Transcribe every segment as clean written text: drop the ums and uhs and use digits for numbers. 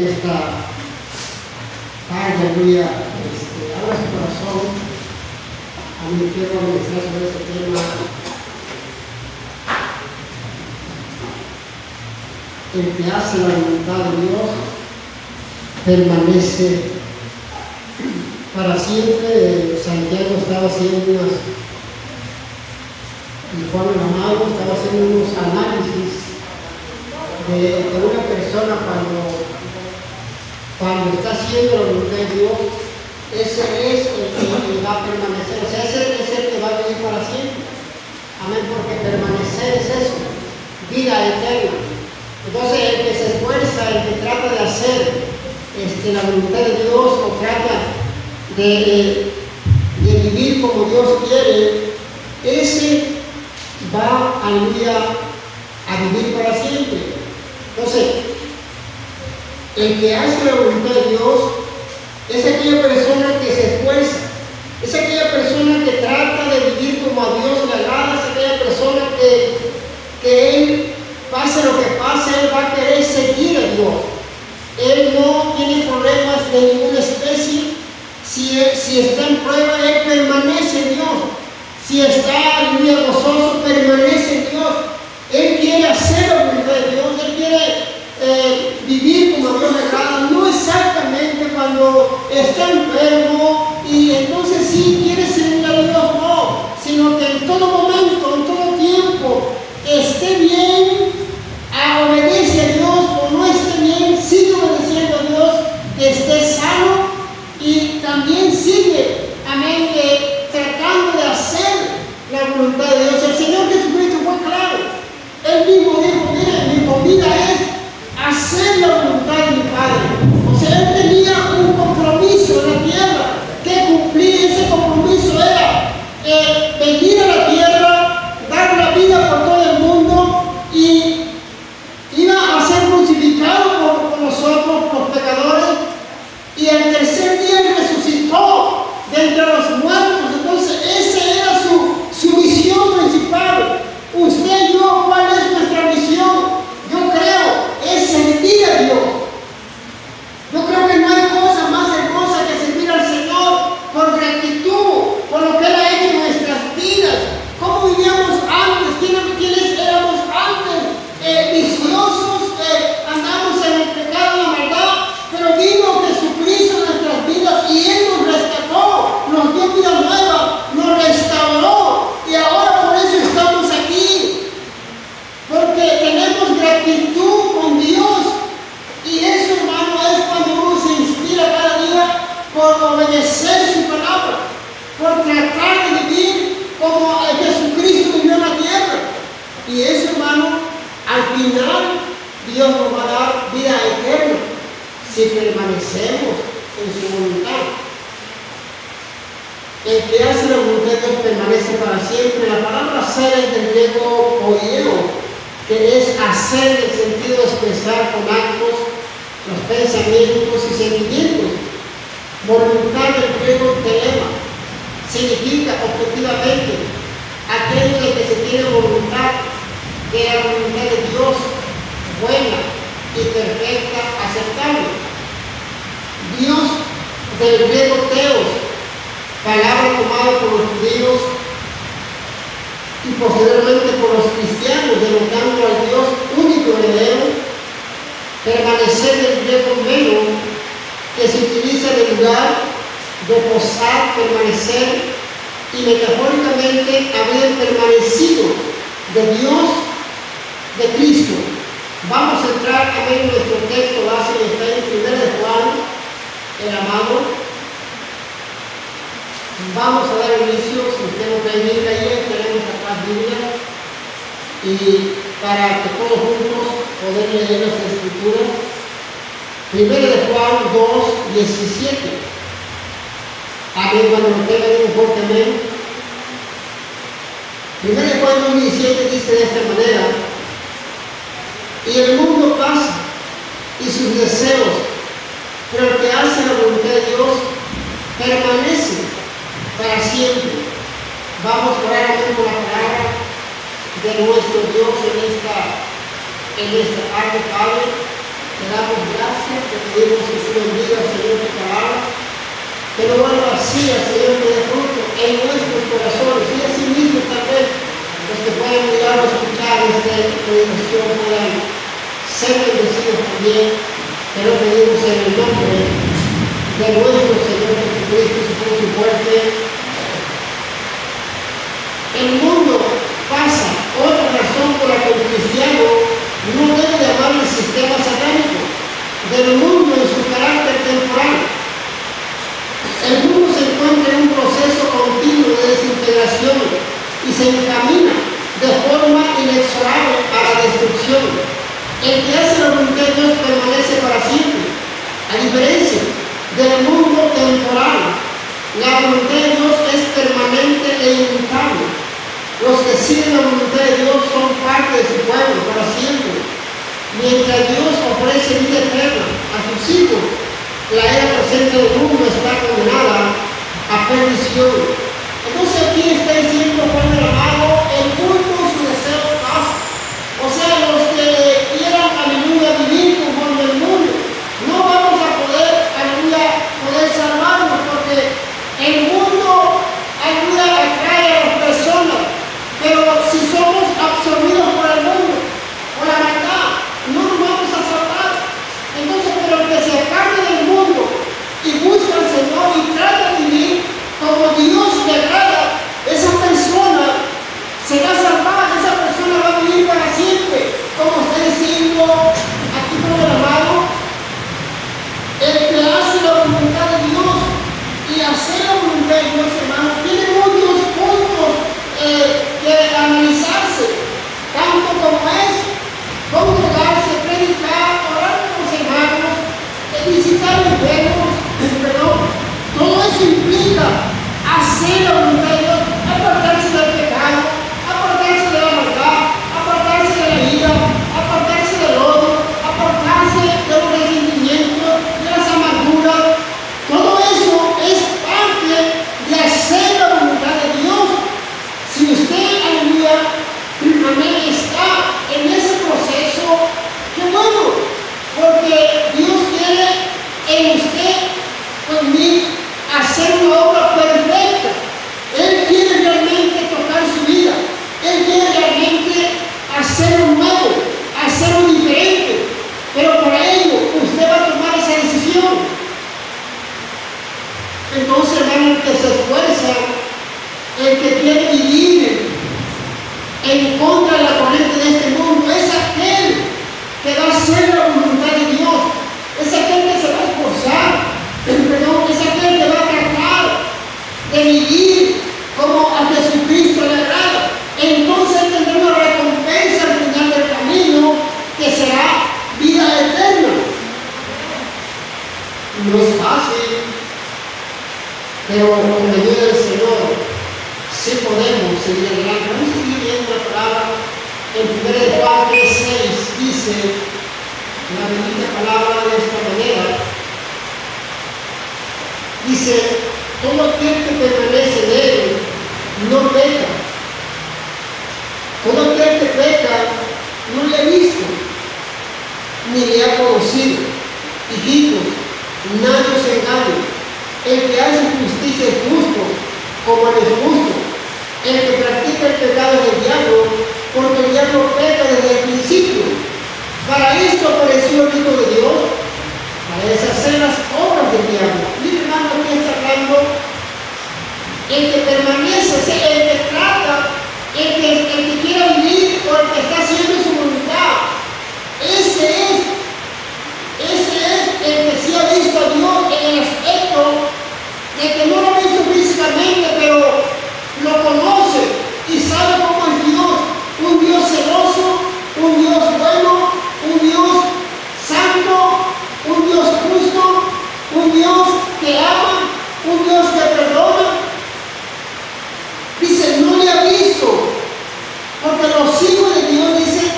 esta tarde, aleluya, abra su corazón. A mí quiero ministrar sobre este tema. El que hace la voluntad de Dios permanece para siempre. Santiago estaba haciendo y Juan el Amado estaba haciendo unos análisis de una persona cuando está haciendo la voluntad de Dios. Ese es el que va a permanecer, o sea, ese es el que va a vivir para siempre. Amén, porque permanecer es eso, vida eterna. Entonces, el que se esfuerza, el que trata de hacer la voluntad de Dios, o trata de vivir como Dios quiere, ese va, aleluya, a vivir para siempre. Entonces, el que hace la voluntad de Dios es aquella persona que se esfuerza, es aquella persona que trata de vivir como a Dios le agrada, es aquella persona que él, pase lo que pase, él va a querer seguir a Dios. Él no tiene problemas de ninguna especie. Si está en prueba, él permanece en Dios. Si está muy gozoso, permanece en Dios. Él quiere hacer la voluntad de Dios, él quiere vivir como a Dios le agrada, no exactamente cuando está enfermo y entonces sí quiere servir a Dios, no, sino que en todo momento, en todo tiempo, esté bien, obedece a Dios, o no esté bien, sigue obedeciendo a Dios, que esté sano y también sigue, amén, tratando de hacer la voluntad de Dios. El Señor Jesucristo fue claro. Él mismo dijo, mire, mi comida es hacer la voluntad de mi Padre. O sea, él tenía un compromiso en la tierra que cumplir. Ese compromiso era venir a la tierra, dar la vida por todo el mundo y iba a ser crucificado por nosotros, los pecadores, y el tercer día resucitó de entre los muertos. Entonces, esa era su misión principal. Usted y yo, ¿cuál es nuestra misión? Yo creo, es servir a Dios. Yo creo que no hay cosa más hermosa que servir al Señor por gratitud, por lo que Él ha hecho en nuestras vidas. ¿Cómo vivíamos antes? ¿Quiénes éramos antes? Viciosos, andamos en el pecado, en la maldad, pero vino Jesucristo en nuestras vidas y Él nos rescató, nos dio vida nueva, nos restauró y ahora por eso estamos aquí, porque tenemos gratitud con Dios. Y eso, hermano, es cuando uno se inspira cada día por obedecer su palabra, por tratar de vivir como Jesucristo vivió en la tierra. Y eso, hermano, al final Dios nos va a dar vida eterna si permanecemos en su voluntad. El que hace la voluntad de Dios permanece para siempre. La palabra hacer es del griego poieo, que es hacer en el sentido de expresar con actos los pensamientos y sentimientos. Voluntad del griego telema significa objetivamente aquello de que se tiene voluntad, de la voluntad de Dios, buena y perfecta, aceptable. Dios del griego teos, palabra tomada por los judíos y posteriormente por los cristianos, denotando al Dios único heredero. Permanecer del griego meno, que se utiliza de lugar, reposar, permanecer, y metafóricamente haber permanecido de Dios, de Cristo. Vamos a entrar a ver nuestro texto base, que está en 1 de Juan, el amado. Vamos a dar inicio. Si usted no trae Biblia ahí, tenemos acá Biblia, y para que todos juntos poder leer las Escrituras. 1 de Juan 2:17. Amén, cuando lo tenga, digo un fuerte amén. 1 de Juan 2:17 dice de esta manera: y el mundo pasa y sus deseos, pero el que hace la voluntad de Dios permanece para siempre. Vamos a orar por la palabra de nuestro Dios en esta tarde, Padre. Te damos gracias, te pedimos que tú bendigas, Señor, tu palabra, que no vuelva vacía, Señor, que dé fruto en nuestros corazones, y así mismo tal vez los que puedan mirar o escuchar esta predicación puedan ser bendecidos también, que lo pedimos en el nombre de nuestro Señor Jesucristo, su fuerte. El mundo pasa, otra razón por la que el cristiano no debe de amar el sistema satánico del mundo en su carácter temporal. El mundo se encuentra en un proceso continuo de desintegración y se encamina de forma inexorable a la destrucción. El que hace la voluntad de Dios permanece para siempre, a diferencia del mundo temporal. La voluntad de Dios es permanente e inmutable. Los que siguen la voluntad de Dios son parte de su pueblo para siempre. Mientras Dios ofrece vida eterna a sus hijos, la era presente del mundo está condenada a perdición. Entonces aquí está diciendo Juan el amado, el culto y su deseo pasa. O sea, los que quieran, aleluya, vivir conforme el mundo, no vamos a poder, aleluya, poder salvarnos, porque el mundo, aleluya, atrae a las personas. Pero si somos absorbidos por el mundo, por la maldad, no nos vamos a salvar. Entonces, pero el que se aparta del mundo y busca al Señor y trata de vivir como Dios le agrada, esa persona será salvada, esa persona va a vivir para siempre. Como está diciendo aquí por el amado, el que hace la voluntad de Dios y hacer la voluntad de Dios, hermano, tiene muchos puntos que analizarse, tanto como es congregarse, predicar, orar con los hermanos, visitar enfermos, perdón, todo eso implica hacer la voluntad de Dios, apartarse del pecado, apartarse de la maldad, apartarse de la ira, apartarse del odio, apartarse de los resentimientos, de las amarguras. Todo eso es parte de hacer la voluntad de Dios. Si usted, aleluya, amén, está en ese proceso, qué bueno, porque Dios quiere en usted, conmigo, hacer una obra perfecta. Él quiere realmente tocar su vida. Él quiere realmente hacerlo nuevo, hacerlo diferente. Pero para ello, usted va a tomar esa decisión. Entonces, hermano, el que se esfuerza, el que quiere vivir en contra de la corriente de este mundo, es aquel que va a hacer la voluntad de Dios. Es aquel que se va a esforzar, perdón, es aquel que va a tratar de vivir como a Jesucristo le agrada. Entonces tendrá una recompensa al final del camino que será vida eterna. No es fácil, pero con la ayuda del Señor sí podemos seguir adelante. Vamos a seguir viendo la palabra. En 1 Juan 3:6 dice la bendita palabra de esta manera. Dice, todo aquel que permanece en él no peca. Todo aquel que peca no le ha visto, ni le ha conocido. Hijitos, nadie os engañe. El que hace justicia es justo, como él es justo. El que practica el pecado es el diablo, porque el diablo peca desde el principio. Para esto apareció el Hijo de Dios, para deshacer las obras del diablo. Mi hermano aquí está hablando, el que permanece, el que trata, el que quiera vivir o el que está haciendo su voluntad. Ese es el que sí ha visto a Dios en el aspecto de que no lo ha visto físicamente, pero lo conoce y sabe cómo es Dios. Un Dios celoso, un Dios bueno, un Dios santo, un Dios justo, un Dios que ama, un Dios que perdona. Dice, no le ha visto, porque los hijos de Dios, dice,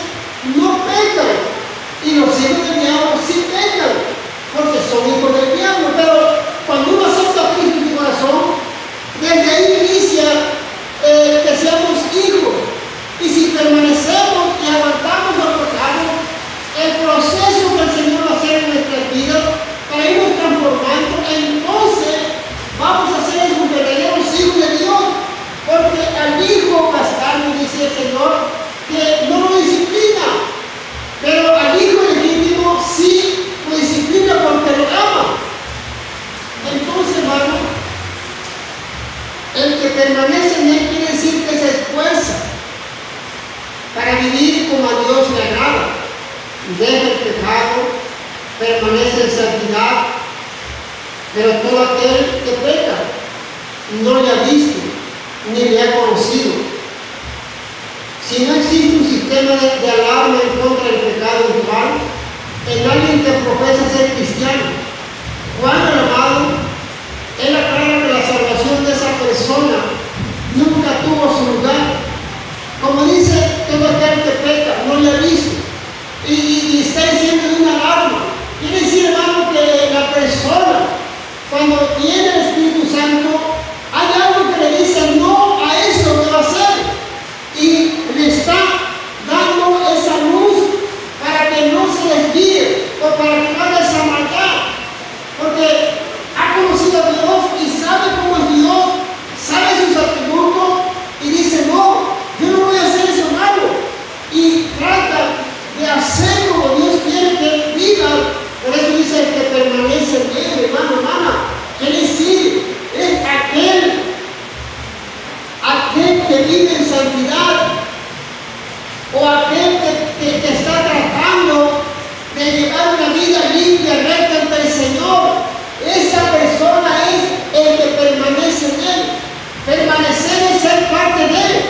permanece en Él quiere decir que se esfuerza para vivir como a Dios le agrada. Deja el pecado, permanece en santidad, pero todo aquel que peca no le ha visto ni le ha conocido. Si no existe un sistema de alarma en contra del pecado igual en alguien que profesa ser cristiano, Juan el amado, él aclara que la salvación de esa persona nunca tuvo su lugar. Como dice, todo aquel que peca no le ha visto. Y está diciendo una alarma. Quiere decir, hermano, que la persona, cuando tiene el Espíritu Santo, hay algo que le dice no a eso que va a hacer. Y le está dando esa luz para que no se desvíe o para que no haga esa maldad. Porque ha conocido a Dios y sabe cómo es Dios, sabe sus atributos y dice, no, yo no voy a hacer eso malo. Y trata de hacer como Dios quiere que viva. Por eso dice el que permanece en Él, hermano, hermana. Quiere decir, es aquel que vive en santidad, o aquel que está tratando de llevar una vida limpia, recta ante el Señor. Esa persona es el que permanece en Él. Permanecer es ser parte de Él.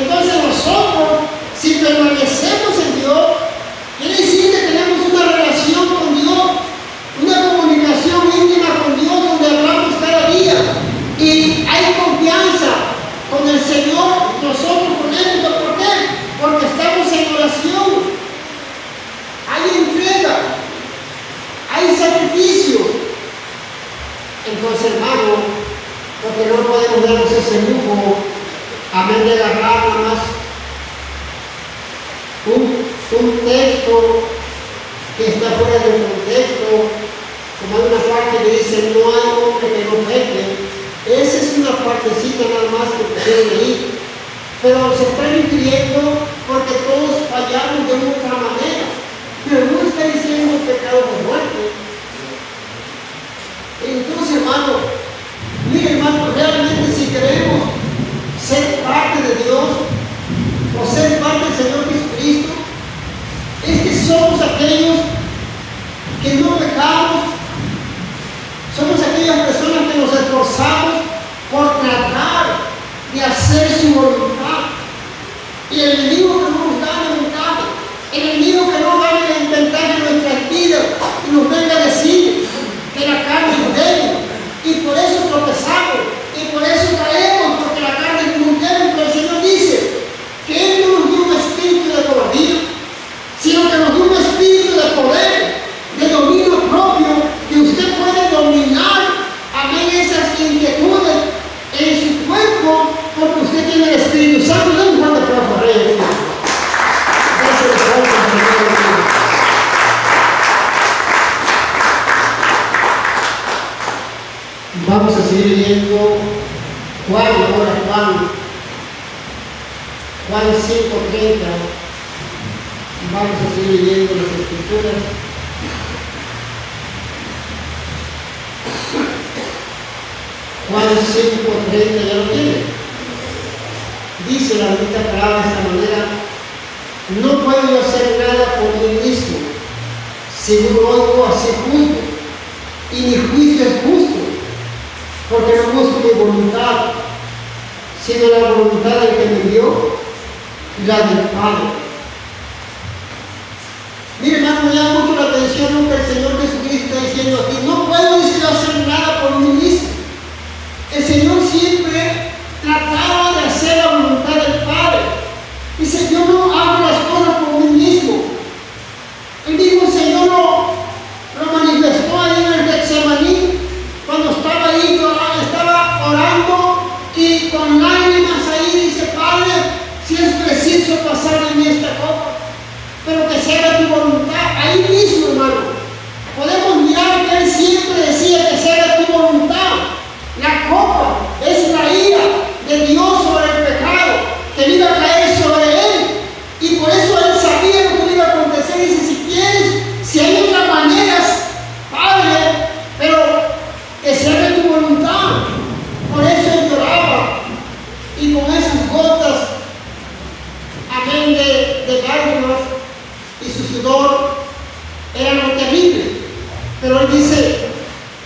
Entonces nosotros, si permanecemos en Dios, quiere decir que tenemos una relación con Dios, una comunicación íntima con Dios, donde hablamos cada día y hay confianza con el Señor, nosotros con Él. ¿Por qué? Porque estamos en oración, hay entrega, hay sacrificio. Entonces, hermano, porque no podemos darnos ese lujo, amén, de agarrar nada más un texto que está fuera del contexto, como hay una parte que dice no hay hombre que no peque. Esa es una partecita nada más que pusieron ahí, pero se está refiriendo porque todos fallamos de otra manera, pero no está diciendo pecado por muerte. Entonces, hermano, mire, hermano, realmente si queremos ser parte de Dios o ser parte del Señor Jesucristo, es que somos aquellos que no pecamos, somos aquellas personas que nos esforzamos por tratar de hacer su voluntad. Y el enemigo que no nos da ventaja, el enemigo que no va a intentar en nuestras vidas y nos venga a decir que la carne es débil, y por eso tropezamos, y por eso caemos, porque la carne es muy débil. Pero el Señor dice que Él no nos dio un espíritu de cobardía, sino que nos dio un espíritu de poder, de dominio propio, que usted puede dominar, amén, esas inquietudes en su cuerpo, porque usted tiene el Espíritu Santo. No importa que va a correr. Vamos a seguir leyendo Juan 5:30. Vamos a seguir leyendo las Escrituras. Juan 5:30, ya lo tiene. Dice la bendita palabra de esta manera: no puedo yo hacer nada por mí mismo, según oigo así juzgo, y mi juicio es justo, porque no busco mi voluntad, sino la voluntad del que me dio, la del Padre. Mire, hermano, me llama mucho la atención lo que el Señor Jesucristo está diciendo aquí. No puedo decir hacer nada por mí mismo. El Señor siempre trataba de hacer la voluntad del Padre. Dice, yo no hago las cosas por mí mismo. El mismo Señor lo manifestó ahí en el Getsemaní, cuando estaba ahí, estaba orando y con lágrimas ahí dice, Padre, si es preciso pasar en mí esta copa, pero que sea tu voluntad. Ahí mismo, hermano, podemos Pero Él dice,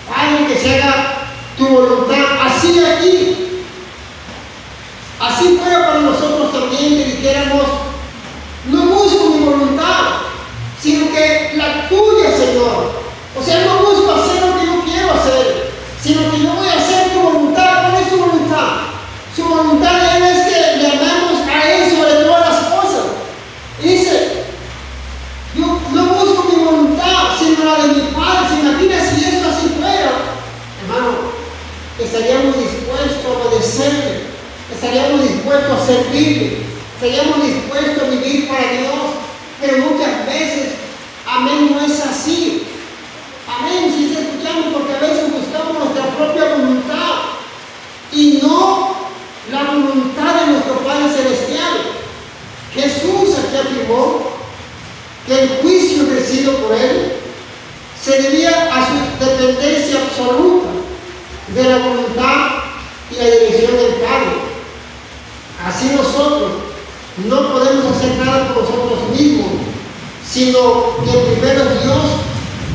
Padre, que se haga tu voluntad, así aquí. Así fuera para nosotros también que dijéramos, no busco mi voluntad, sino que la tuya, Señor. O sea, no busco hacer lo que yo quiero hacer, sino que yo voy a hacer tu voluntad. ¿Cuál es tu voluntad? Su voluntad de Él es que le amemos a Él sobre todas las cosas. Y dice, yo no busco mi voluntad, sino la de mi Padre. ¿Se imagina si eso así fuera? Hermano, estaríamos dispuestos a obedecerle, estaríamos dispuestos a servirle, estaríamos dispuestos a vivir para Dios. Pero muchas veces, amén, no es así. Amén, si está escuchando, porque a veces buscamos nuestra propia voluntad y no la voluntad de nuestro Padre Celestial. Jesús aquí afirmó que el juicio ejercido por Él se debía a su dependencia absoluta de la voluntad y la dirección del Padre. Así nosotros no podemos hacer nada por nosotros mismos, sino que primero Dios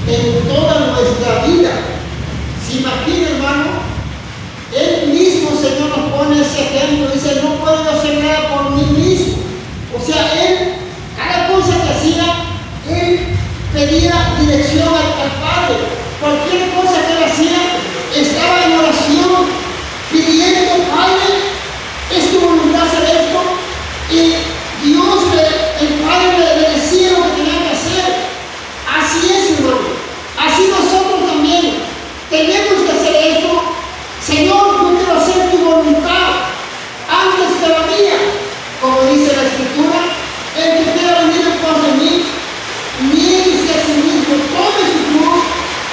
en toda nuestra vida. ¿Se imagina, hermano? Él mismo, Señor, nos pone ese ejemplo. Dice, no puedo hacer nada por mí mismo. O sea, Él, cada cosa que hacía, Él pedía dirección al Padre. Cualquier cosa que Él hacía, estaba en oración, pidiendo, Padre, es tu voluntad hacer esto. Y Dios, el Padre, le decía lo que tenía que hacer. Así es, hermano. Así nosotros también tenemos que hacer esto. Señor, yo quiero hacer tu voluntad antes que la mía. Como dice la Escritura, el que quiera venir en pos de mí, niéguese a sí mismo, tome su cruz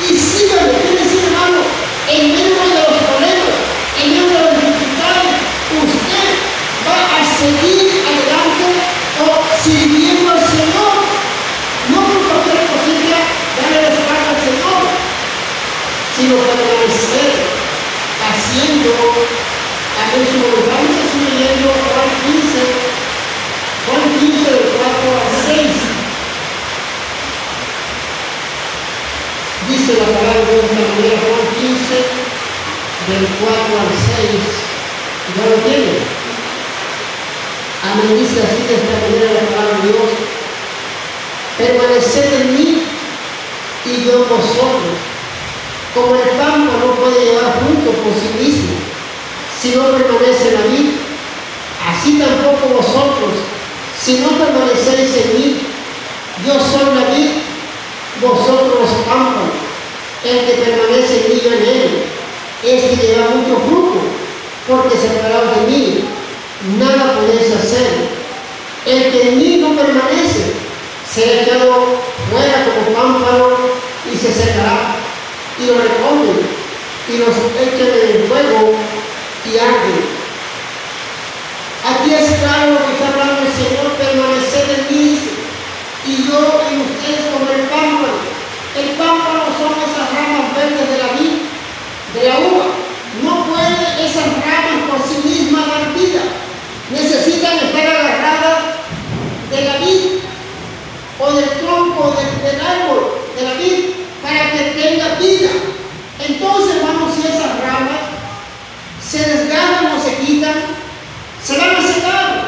y sígame. Quiere decir, hermano, en medio de los problemas, en medio de las dificultades, usted va a seguir adelante o sirviendo al Señor. No por cualquier cosilla darle la espalda al Señor, sino permanecer haciendo a su voluntad. Vamos a seguir leyendo Juan 15 del 4 al 6. Dice la palabra de Dios de esta manera, Juan 15 del 4 al 6. ¿Ya lo tiene? Amén. Dice así de esta manera la palabra de Dios: permaneced en mí y yo en vosotros. Como el pámpano no puede llevar fruto por sí mismo si no permanece en la vid, así tampoco vosotros, si no permanecéis en mí. Yo soy la vid, vosotros los pámpanos. El que permanece en mí, yo en él, este lleva mucho fruto, porque separados de mí nada podéis hacer. El que en mí no permanece será echado fuera como pámpano y se secará, y lo recogen y los echan en el fuego y arden. Aquí es claro lo que está hablando el Señor: permanecer en mí y yo en ustedes como el pámpano. El pámpano son esas ramas verdes de la vid, de la uva. No pueden esas ramas por sí mismas dar vida. Necesitan estar agarradas de la vid o del tronco del árbol de la vid para que tenga vida. Entonces, hermanos, si esas ramas se desgarran o se quitan, se van a secar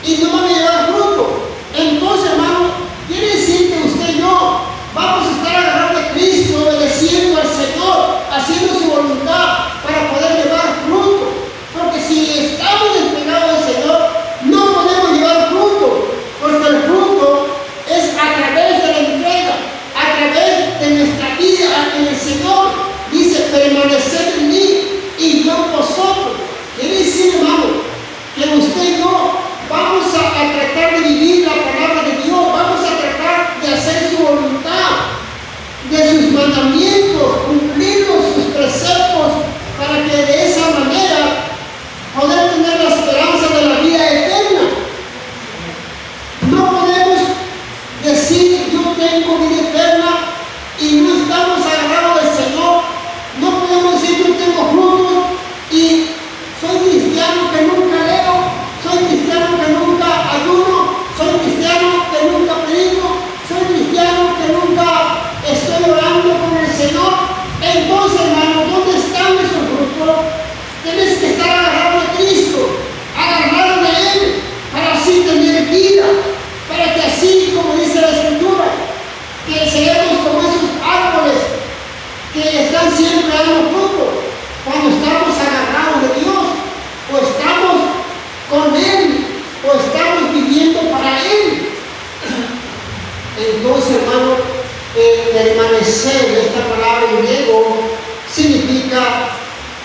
y no van a llevar fruto. Entonces, hermano, quiere decir que usted y yo vamos a estar agarrando a Cristo, obedeciendo al Señor, haciendo su voluntad para poder llevar fruto. Porque si estamos despegados del Señor, no podemos llevar fruto, porque el fruto es a través de la entrega, a través de nuestra vida en el Señor. Dice, permanecer en mí y yo en vosotros. Quiere decir, hermano, que usted y yo vamos a tratar de vivir la palabra de Dios, vamos a tratar de hacer su voluntad, de sus mandamientos, cumplir sus preceptos, para que de esa manera poder tener la esperanza de la vida eterna. No podemos decir yo tengo vida eterna y no estamos agarrados del Señor. No podemos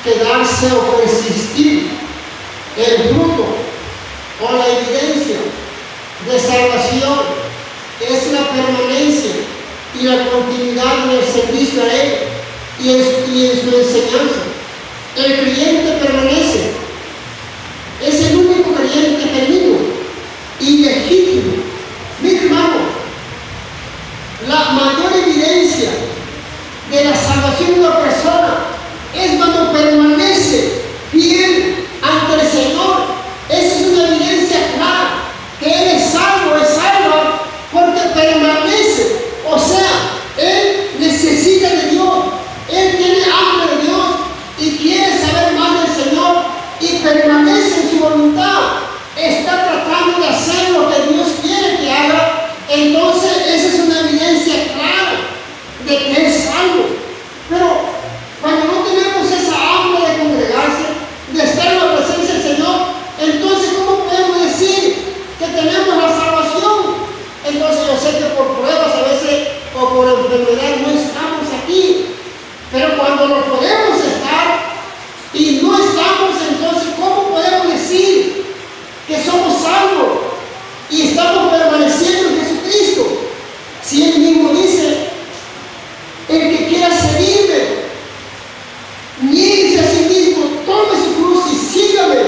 quedarse o persistir. El fruto o la evidencia de salvación es la permanencia y la continuidad en el servicio a Él y en su enseñanza. El creyente permanece. Es el único creyente genuino y legítimo. Mi hermano, la mayor evidencia de la salvación de una persona es cuando permanece fiel ante el Señor. Esa es una evidencia clara que Él es salvo, es salvo porque permanece. O sea, Él necesita de Dios, Él tiene hambre de Dios y quiere saber más del Señor y permanece en su voluntad. Está tratando de hacer lo que Dios quiere que haga. Entonces esa es una evidencia clara de que es salvo. Pero cuando no tenemos esa hambre de congregarse, de estar en la presencia del Señor, entonces ¿cómo podemos decir que tenemos la salvación? Entonces yo sé que por pruebas a veces o por enfermedad no estamos aquí, pero cuando lo podemos estar y no estamos, entonces ¿cómo podemos decir que somos salvos y estamos permaneciendo en Jesucristo? Si Él mismo dice: el que quiera seguirme, niéguese a sí mismo, tome su cruz y sígame.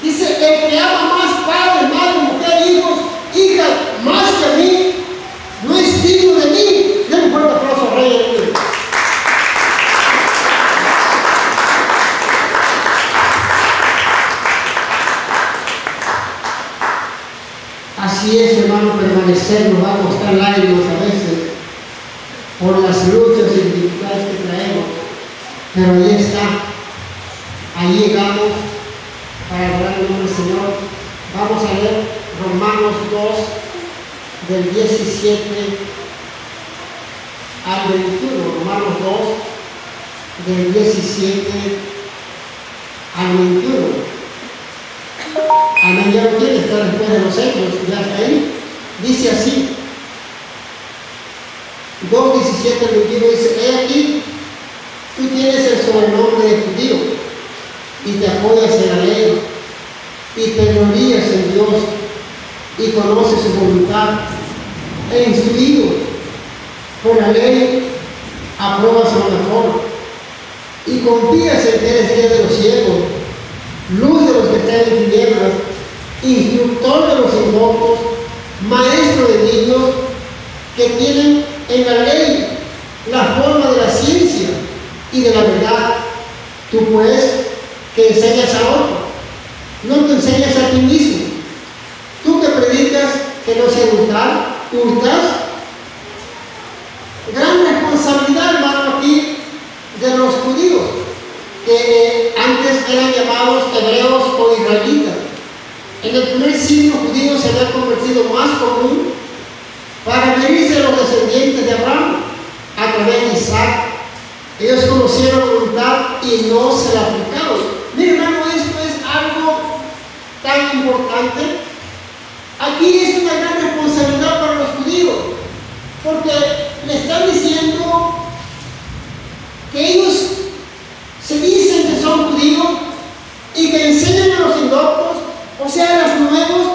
Dice: el que ama más padre, madre, mujer, hijos, hijas, más que a mí, no es digno de mí. Den un fuerte aplauso al Rey. Así es, hermano, permanecer nos va a costar lágrimas a veces por las luchas y dificultades que traemos, pero ahí está, ahí llegamos para adorar el nombre del Señor. Vamos a leer Romanos 2 del 17 al 21, Romanos 2 del 17 al 21. Amén, ya lo tiene, está después de los hechos, ya está ahí. Dice así, 2:17 al 21, dice: he aquí, tú tienes el sobrenombre de judío y te apoyas en la ley y te glorías en Dios y conoces su voluntad, e instruido por la ley apruebas lo mejor y confías en que eres guía de los ciegos, luz de los que están en tinieblas, instructor de los indoctos, maestro de niños, que tienen en la ley la forma de la ciencia y de la verdad. Tú pues, que enseñas a otro, no te enseñas a ti mismo. Tú que predicas que no se hurtas. Gran responsabilidad, hermano, aquí de los judíos, que antes eran llamados hebreos o israelitas. En el primer siglo judío se había convertido más común para venirse de los descendientes de Abraham a través de Isaac. Ellos conocieron la voluntad y no se la aplicaron. Mira, hermano, esto es algo tan importante. Aquí es una gran responsabilidad para los judíos, porque le están diciendo que ellos se dicen que son judíos y que enseñan a los indoctos, o sea, a los nuevos,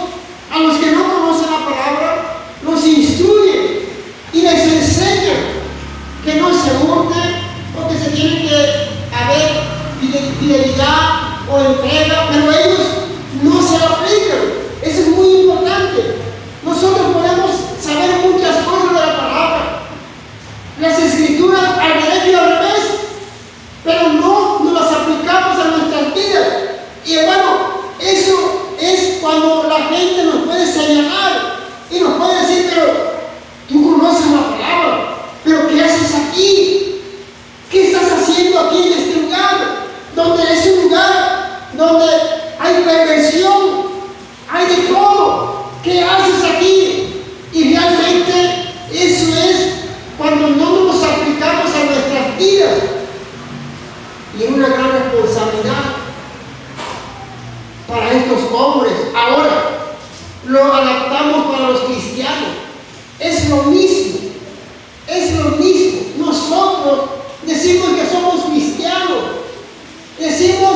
a los que no conocen la palabra, los instruyen y les enseñan que no se hurten o que se tiene que haber fidelidad o entrega, pero ellos no se lo aplican. Eso es muy importante. Nosotros podemos saber muchas cosas de la palabra, las escrituras al derecho y al revés, pero no nos las aplicamos a nuestras vidas. Y hermano, eso es cuando la gente nos puede señalar y nos puede decir: pero tú conoces la palabra, pero ¿qué haces aquí? ¿Qué estás haciendo aquí en este lugar? Donde es un lugar donde hay perversión, hay de todo. ¿Qué haces aquí? Y realmente eso es cuando no nos aplicamos a nuestras vidas. Y es una gran responsabilidad para estos hombres. Ahora lo adaptamos para los cristianos. Es lo mismo. Es lo mismo. Nosotros decimos que somos cristianos, decimos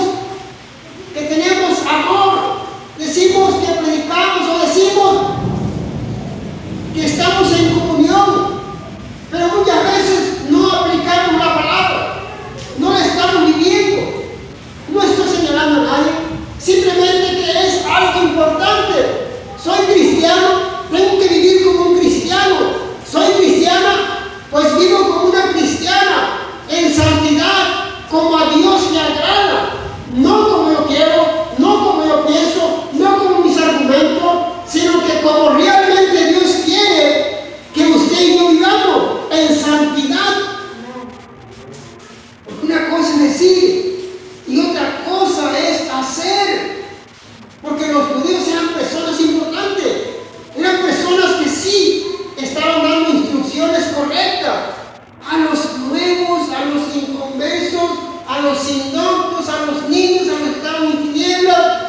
que tenemos amor, decimos que predicamos o decimos que estamos en comunión, pero muchas veces no aplicamos la palabra, no la estamos viviendo. No estoy señalando a nadie, simplemente que es algo importante. Soy cristiano, tengo que vivir como un cristiano. Soy cristiana, pues vivo como una cristiana, en santidad, como a Dios le agrada, no como yo quiero, no como yo pienso, no como mis argumentos, sino que como realmente Dios quiere que usted y yo vivamos en santidad. Porque una cosa es decir y otra cosa es hacer. Porque los judíos eran personas importantes, eran personas que sí estaban dando instrucciones correctas a los nuevos, a los inconversos, a los indoctos, a los niños, a los que estaban en tinieblas.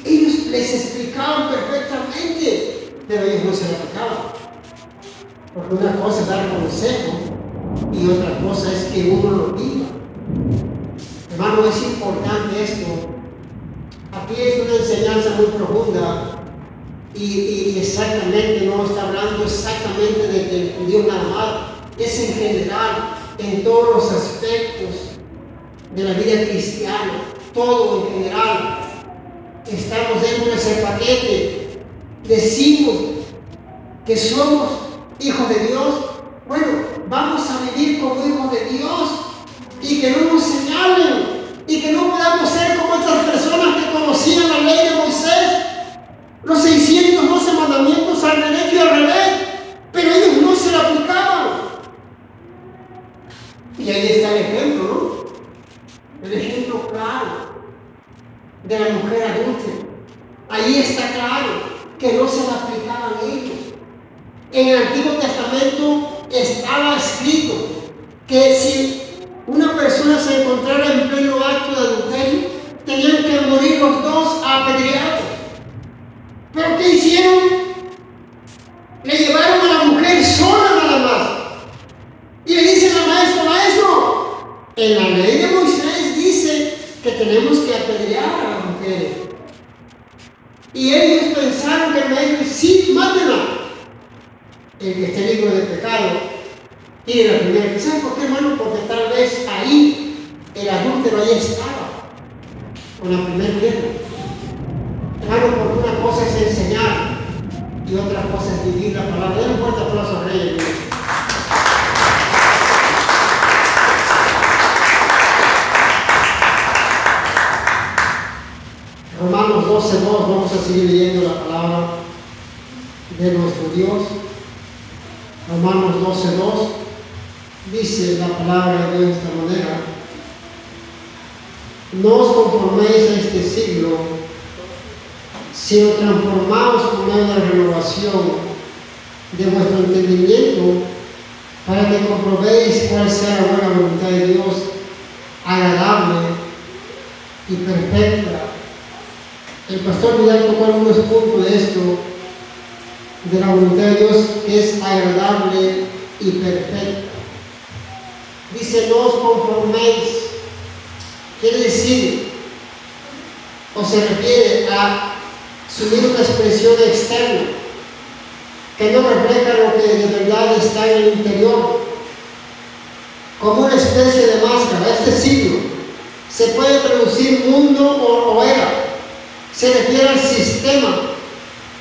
Ellos les explicaban perfectamente, pero ellos no se lo aplicaban. Porque una cosa es dar consejo y otra cosa es que uno lo viva. Hermano, es importante esto. Aquí es una enseñanza muy profunda y exactamente no está hablando exactamente de Dios nada más. Es en general, en todos los aspectos de la vida cristiana, todo en general. Estamos dentro de ese paquete. Decimos que somos hijos de Dios. Bueno, vamos a vivir como hijos de Dios y que no nos señalen y que no podamos ser como estas personas que conocían la ley de Moisés, los 612 mandamientos al derecho y al revés, pero ellos no se lo aplicaban. Y ahí está el ejemplo, ¿no? El ejemplo claro de la mujer adúltera. Ahí está claro que no se lo aplicaban ellos. En el Antiguo Testamento estaba escrito que si una persona se encontrara en pleno acto de adulterio, tenían que morir los dos apedreados. ¿Pero qué hicieron? Le llevaron a la mujer sola nada más. Y le dicen al maestro, en la ley de Moisés dice que tenemos que apedrear a las mujeres. Y ellos pensaron que el maestro, sí, mátenla. El que esté libre de pecado. Y la primera, ¿saben por qué, hermano? Porque tal vez ahí el adúltero ahí estaba, con la primera piedra. Hermano, porque una cosa es enseñar y otra cosa es vivir la palabra. Den un fuerte aplauso a Rey. Romanos 12:2, vamos a seguir leyendo la palabra de nuestro Dios. Romanos 12:2 dice la palabra de esta manera: no os conforméis a este siglo, sino transformaos por medio de la renovación de vuestro entendimiento, para que comprobéis cuál sea la buena voluntad de Dios, agradable y perfecta. El pastor Vidal tocó algunos puntos de esto, de la voluntad de Dios, que es agradable y perfecta. Dice, no os conforméis. Quiere decir, o se refiere a subir una expresión externa que no refleja lo que de verdad está en el interior, como una especie de máscara. Este siglo se puede traducir mundo o era. Se refiere al sistema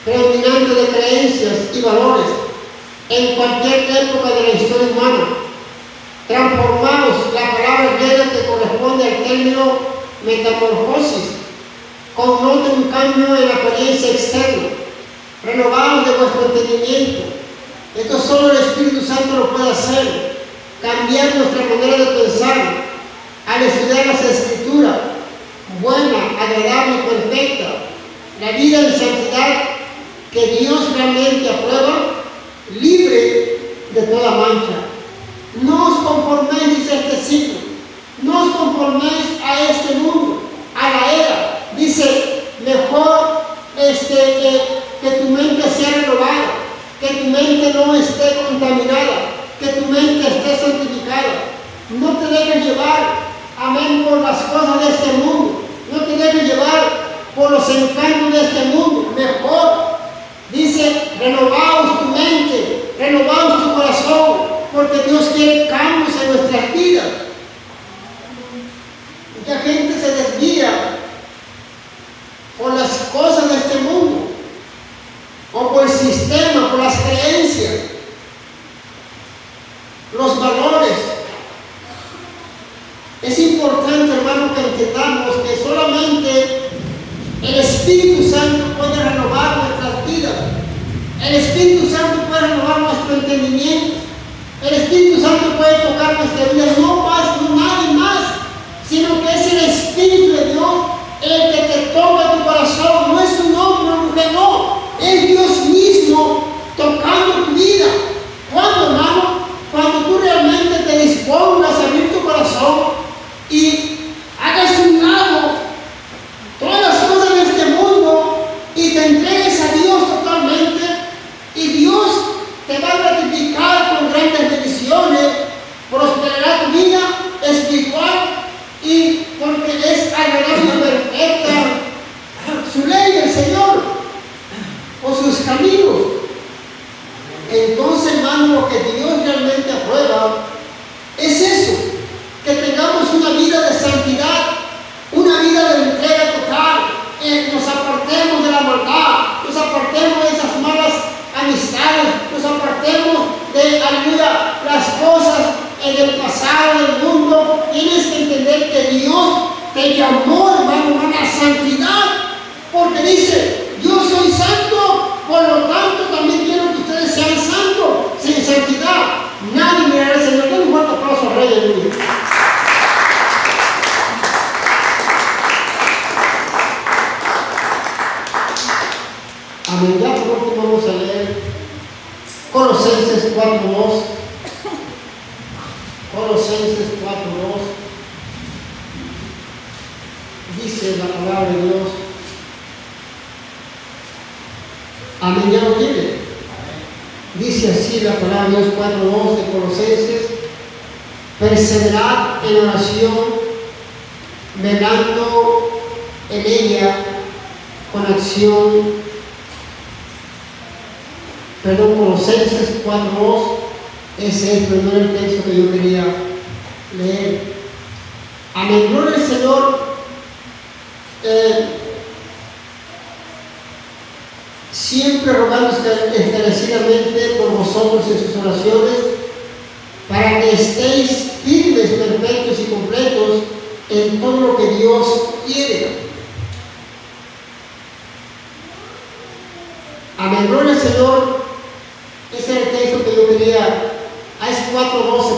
predominante de creencias y valores en cualquier época de la historia humana. Transformados, la palabra griega que corresponde al término metamorfosis, connota un cambio en la apariencia externa. Renovados de vuestro entendimiento. Esto solo el Espíritu Santo lo puede hacer. Cambiar nuestra manera de pensar al estudiar las Escrituras, buena, agradable y perfecta, la vida en santidad que Dios realmente aprueba, libre de toda mancha. No os conforméis, dice este siglo, no os conforméis a este mundo, a la era. Dice, mejor que tu mente sea renovada, que tu mente no esté contaminada, que tu mente esté santificada. No te dejes llevar amén, por las cosas de este mundo. No te dejes llevar por los encantos de este mundo. Mejor, dice, renovaos tu mente, renovaos tu corazón, porque Dios quiere cambios en nuestras vidas. Mucha gente se desvía por las cosas de este mundo, o por el sistema, por las creencias, los valores. Es importante, hermano, que entendamos que solamente el Espíritu Santo puede renovar nuestras vidas. El Espíritu Santo puede renovar nuestro entendimiento. El Espíritu Santo puede tocar nuestra vida, no más, no nadie más, sino que es el Espíritu de Dios el que te toca tu corazón. No es un hombre o mujer, no. Es Dios mismo tocando tu vida. ¿Cuándo, hermano? Cuando tú realmente te dispongas a abrir tu corazón y hagas un lado todas las cosas de este mundo y te entregues a Dios totalmente, y Dios te va a gratificar con grandes bendiciones, prosperará tu vida espiritual, y porque es agradable y perfecta su ley del Señor o sus caminos. Entonces, hermano, lo que Dios realmente aprueba es eso, que tengamos una vida de santidad, una vida de entrega total, nos apartemos de la maldad, nos apartemos de esas malas amistades, nos apartemos de, aleluya, las cosas en el pasado del mundo. Tienes que entender que Dios te llamó, hermano, a la santidad, porque dice, yo soy santo, por lo tanto también quiero que ustedes sean santos. Sin santidad nadie mirará al Señor. Denle un fuerte aplauso al Rey, aleluya. Amén. Ya por último vamos a leer Colosenses 4:2. Colosenses 4:2. Dice la palabra de Dios. Amén. ¿Ya lo tiene? Dice así la palabra de Dios, 4:2 de Colosenses: perseverad en oración, velando en ella con acción. Perdón, Colosenses 4:2, ese es el primer texto que yo quería leer. Amén. Gloria al Señor. Siempre rogando encarecidamente por vosotros en sus oraciones, para que estéis firmes, perfectos y completos en todo lo que Dios quiere. Amén. Gloria al Señor. Ese es el texto que yo quería. Es 4:12,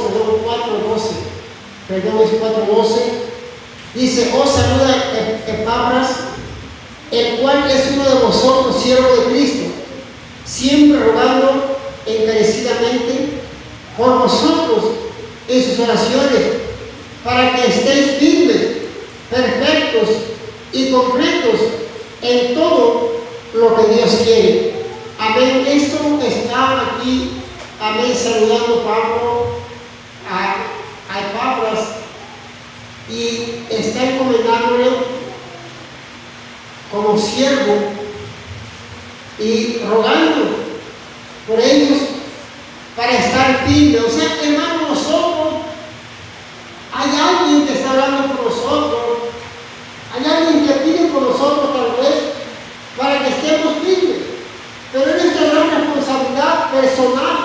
perdón, es 4:12. Dice: os saluda Epafras, el cual es uno de vosotros, siervo de Cristo, siempre rogando encarecidamente por vosotros en sus oraciones, para que estéis firmes, perfectos y completos en todo lo que Dios quiere. Amén. Esto está aquí, amén, saludando Pablo a Epafras, y está encomendándole como siervo y rogando por ellos para estar firmes. O sea, hermano, nosotros, hay alguien que está hablando por nosotros, hay alguien que pide por nosotros tal vez para que estemos firmes, pero es nuestra gran responsabilidad personal,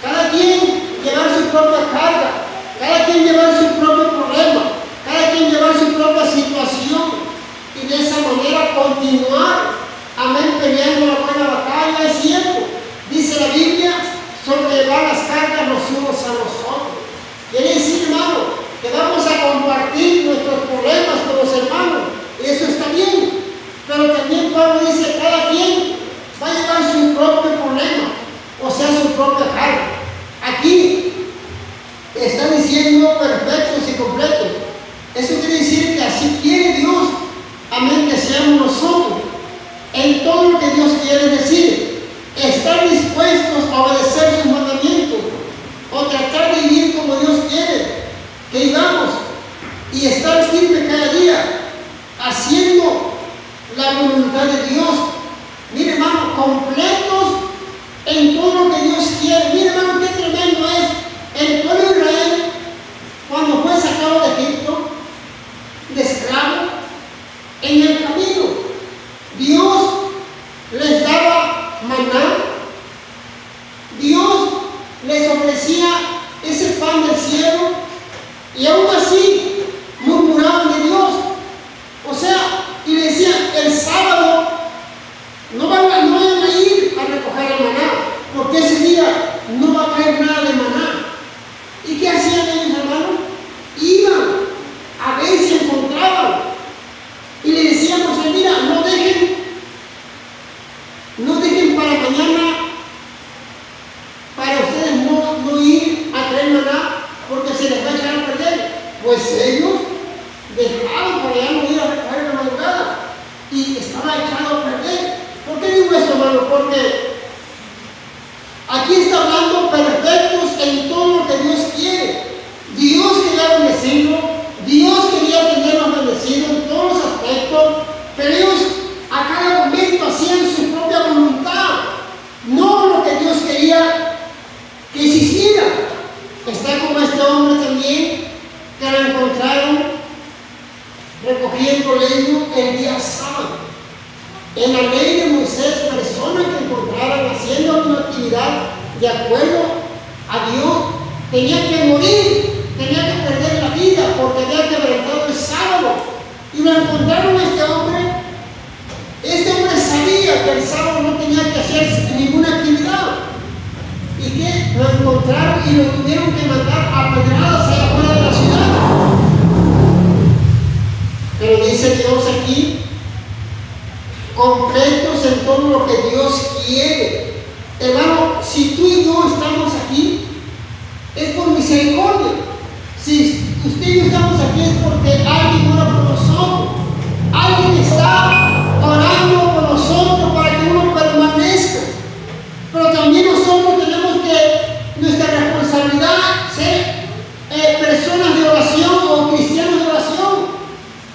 cada quien llevar su propia carga, cada quien llevar su propio problema, cada quien llevar su propia situación, y de esa manera continuar, amén, peleando la buena batalla. Es cierto, dice la Biblia, sobrellevar las cargas los unos a los otros. Quiere decir, hermano, que vamos a compartir nuestros problemas con los hermanos, y eso está bien, pero y estar firme cada día, haciendo la voluntad de Dios. Mire, hermano, completos en todo lo que Dios quiere. Mire, hermano, qué tremendo es el pueblo de Israel cuando fue sacado de Egipto, de esclavo. En el camino, Dios les daba maná, Dios les ofrecía ese pan del cielo, y aún así murmuraban de Dios. O sea, y le decían, el sábado no vayan a ir a recoger el maná, porque ese día no va a caer nada de maná. ¿Y qué hacían ellos, hermanos? Iban a ver si encontraban, y le decían, pues mira, no dejen para mañana, para ustedes no ir a traer maná, porque se les va a echar a perder. Pues ellos dejaron para ya no ir a recoger la madrugada, y estaba echado a perder. ¿Por qué digo esto, hermano? Porque aquí está hablando perfectos en todo lo que Dios quiere. Dios quería bendecirlo, Dios quería tenerlos bendecidos en todos los aspectos, pero ellos a cada momento hacían su propia voluntad, no lo que Dios quería que se hiciera. Está como este hombre también, que lo encontraron recogiendo leño el día sábado. En la ley de Moisés, personas que encontraran haciendo una actividad de acuerdo a Dios, tenían que morir, tenían que perder la vida porque había quebrantado el sábado. Y lo encontraron a este hombre. Este hombre sabía que el sábado no tenía que hacer ninguna actividad. ¿Y qué? Lo encontraron y lo tuvieron que mandar a pedradas allá afuera de la ciudad. Pero dice Dios aquí, completos en todo lo que Dios quiere. Hermano, si tú y yo estamos aquí, es por misericordia. Si usted y yo estamos aquí es porque alguien ora por nosotros. Alguien está orando por nosotros para que uno permanezca. Pero también nosotros tenemos que, nuestra responsabilidad, ser personas de oración o cristianos de oración.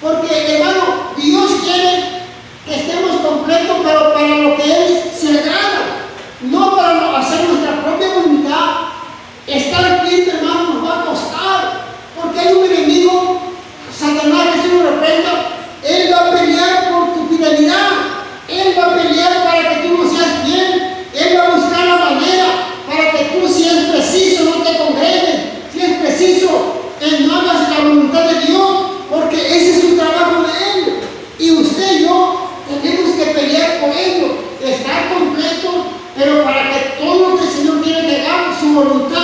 Porque, hermano, Dios quiere que estemos completos, pero para lo que Él se agrada, no para hacer nuestra propia voluntad. Estar firme, hermano, nos va a costar, porque hay un enemigo, Satanás, que se lo reprenda. Él va a pelear por tu fidelidad, Él va a pelear para que tú no seas fiel, Él va a buscar la manera para que tú, si es preciso, no te congregues, si es preciso, no hagas la voluntad de Dios, porque ese es su trabajo de Él. Y usted y yo tenemos que pelear por ello, estar completos, pero para que todo lo que el Señor quiere que hagamos, su voluntad